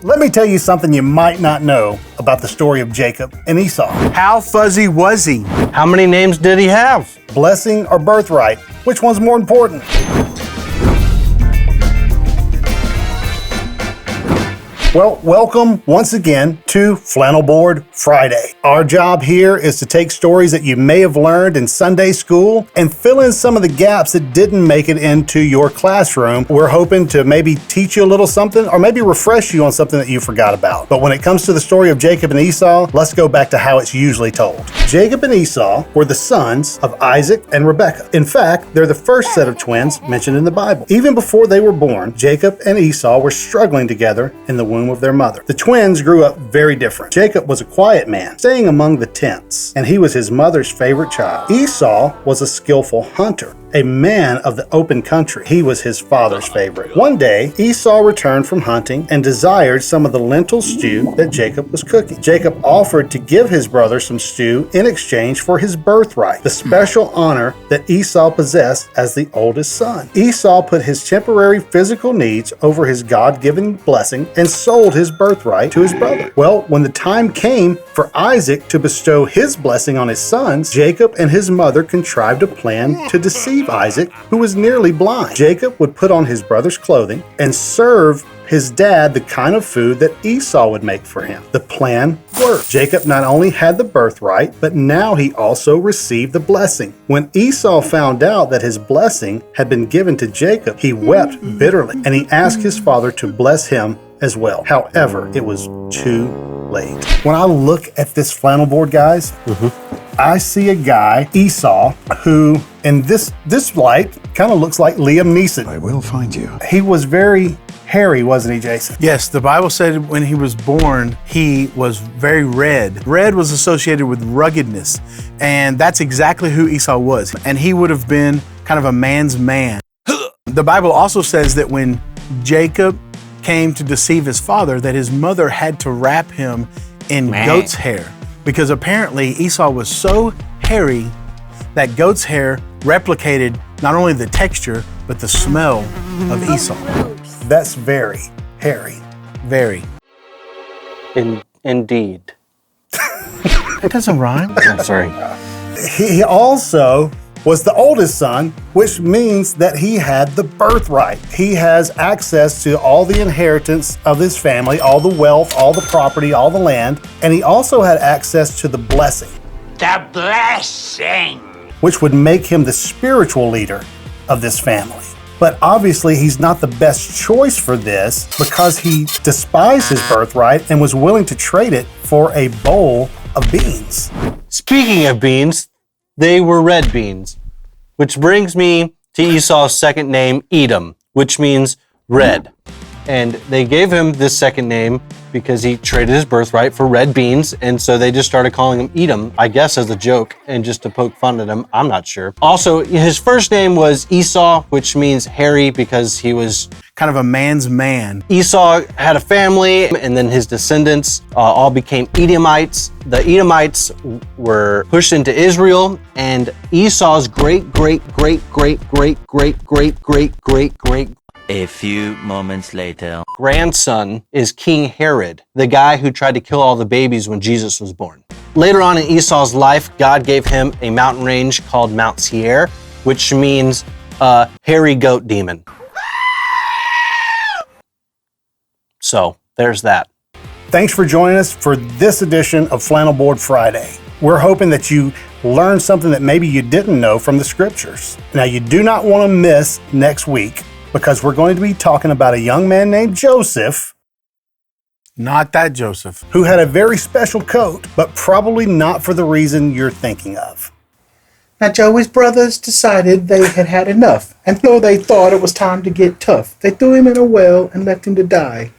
Let me tell you something you might not know about the story of Jacob and Esau. How fuzzy was he? How many names did he have? Blessing or birthright? Which one's more important? Well, welcome once again to Flannel Board Friday. Our job here is to take stories that you may have learned in Sunday school and fill in some of the gaps that didn't make it into your classroom. We're hoping to maybe teach you a little something or maybe refresh you on something that you forgot about. But when it comes to the story of Jacob and Esau, let's go back to how it's usually told. Jacob and Esau were the sons of Isaac and Rebekah. In fact, they're the first set of twins mentioned in the Bible. Even before they were born, Jacob and Esau were struggling together in the womb of their mother. The twins grew up very different. Jacob was a quiet man, staying among the tents, and he was his mother's favorite child. Esau was a skillful hunter, a man of the open country. He was his father's favorite. One day, Esau returned from hunting and desired some of the lentil stew that Jacob was cooking. Jacob offered to give his brother some stew in exchange for his birthright, the special honor that Esau possessed as the oldest son. Esau put his temporary physical needs over his God-given blessing and sold his birthright to his brother. Well, when the time came for Isaac to bestow his blessing on his sons, Jacob and his mother contrived a plan to deceive Isaac, who was nearly blind. Jacob would put on his brother's clothing and serve his dad the kind of food that Esau would make for him. The plan worked. Jacob not only had the birthright, but now he also received the blessing. When Esau found out that his blessing had been given to Jacob, he wept bitterly, and he asked his father to bless him as well. However, it was too late. When I look at this flannel board, guys, I see a guy, Esau, who in this light kind of looks like Liam Neeson. I will find you. He was very hairy, wasn't he, Jason? Yes, the Bible said when he was born, he was very red. Red was associated with ruggedness, and that's exactly who Esau was. And he would have been kind of a man's man. The Bible also says that when Jacob came to deceive his father, that his mother had to wrap him in goat's hair, because apparently Esau was so hairy that goat's hair replicated not only the texture, but the smell of Esau. That's very hairy. Very. Indeed. It doesn't rhyme. I'm sorry. He also was the oldest son, which means that he had the birthright. He has access to all the inheritance of his family, all the wealth, all the property, all the land, and he also had access to the blessing. The blessing! Which would make him the spiritual leader of this family. But obviously he's not the best choice for this because he despised his birthright and was willing to trade it for a bowl of beans. Speaking of beans, they were red beans, which brings me to Esau's second name, Edom, which means red. And they gave him this second name because he traded his birthright for red beans, and so they just started calling him Edom, I guess as a joke, and just to poke fun at him, I'm not sure. Also, his first name was Esau, which means hairy because he was kind of a man's man. Esau had a family, and then his descendants all became Edomites. The Edomites were pushed into Israel, and Esau's great A few moments later. grandson is King Herod, the guy who tried to kill all the babies when Jesus was born. Later on in Esau's life, God gave him a mountain range called Mount Seir, which means hairy goat demon. So there's that. Thanks for joining us for this edition of Flannel Board Friday. We're hoping that you learned something that maybe you didn't know from the scriptures. Now, you do not want to miss next week because we're going to be talking about a young man named Joseph. Not that Joseph. Who had a very special coat, but probably not for the reason you're thinking of. Now, Joey's brothers decided they had had enough, and though they thought it was time to get tough, they threw him in a well and left him to die.